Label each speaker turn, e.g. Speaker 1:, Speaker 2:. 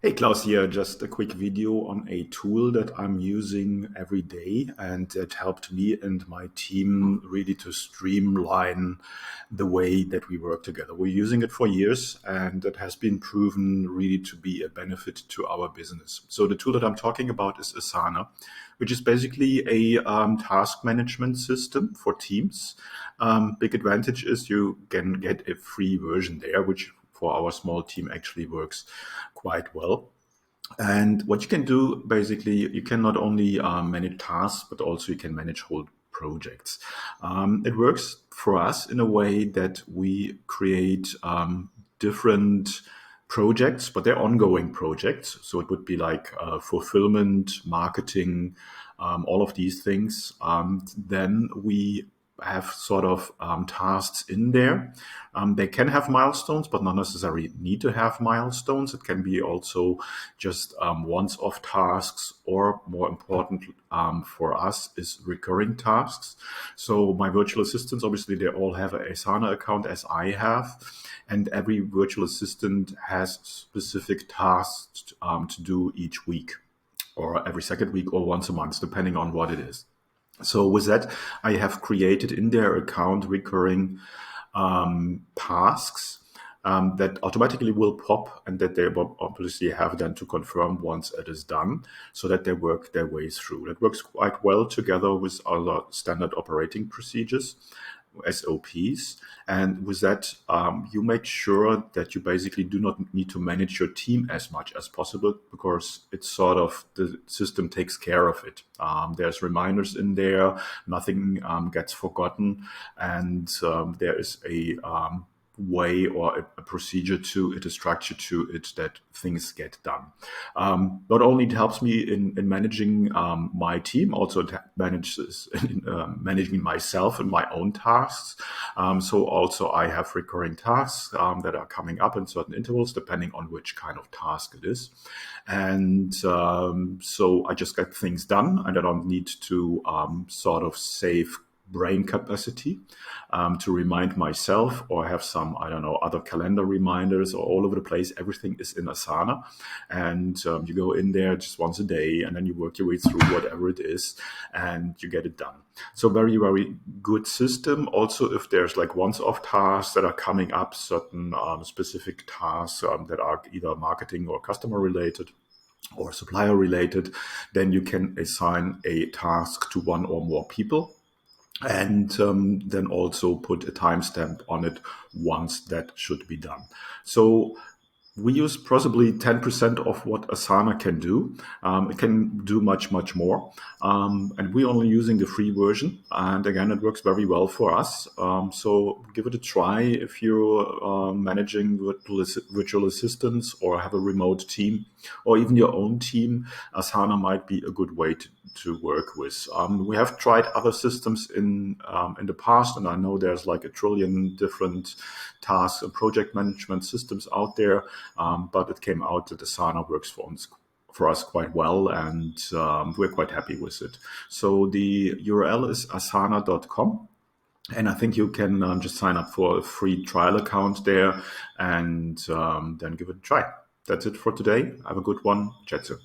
Speaker 1: Hey Klaus here, just a quick video on a tool that I'm using every day, and it helped me and my team really to streamline the way that we work together. We're using it for years, and it has been proven really to be a benefit to our business. So the tool that I'm talking about is Asana, which is basically a task management system for teams. Big advantage is you can get a free version there, which for our small team actually works quite well. And what you can do, basically, you can not only manage tasks, but also you can manage whole projects. It works for us in a way that we create different projects, but they're ongoing projects. So it would be like fulfillment, marketing, all of these things. Then we have sort of tasks in there. They can have milestones, but not necessarily need to have milestones. It can be also just once-off tasks, or more important for us is recurring tasks. So my virtual assistants, obviously, they all have an Asana account as I have, and every virtual assistant has specific tasks to do each week, or every second week, or once a month, depending on what it is. So with that, I have created in their account recurring tasks that automatically will pop, and that they will obviously have then to confirm once it is done, so that they work their way through. That works quite well together with other standard operating procedures, SOPs. And with that, you make sure that you basically do not need to manage your team as much as possible, because it's sort of the system takes care of it. There's reminders in there, nothing gets forgotten, and there is a way or a procedure to it, a structure to it, that things get done. Not only it helps me in managing my team, also it manages in managing myself and my own tasks. So also I have recurring tasks that are coming up in certain intervals, depending on which kind of task it is. And so I just get things done, and I don't need to sort of save brain capacity to remind myself, or have some, I don't know, other calendar reminders or all over the place. Everything is in Asana, and you go in there just once a day, and then you work your way through whatever it is, and you get it done. So very, very good system. Also, if there's like once-off tasks that are coming up, certain specific tasks that are either marketing or customer related or supplier related, then you can assign a task to one or more people, and then also put a timestamp on it once that should be done. So we use possibly 10% of what Asana can do. It can do much, much more. And we're only using the free version. And again, it works very well for us. So give it a try if you're managing virtual assistants, or have a remote team, or even your own team. Asana might be a good way to work with. We have tried other systems in the past, and I know there's like a trillion different task and project management systems out there. But it came out that Asana works for us quite well, and we're quite happy with it. So the URL is asana.com. And I think you can just sign up for a free trial account there, and then give it a try. That's it for today. Have a good one. Chat soon.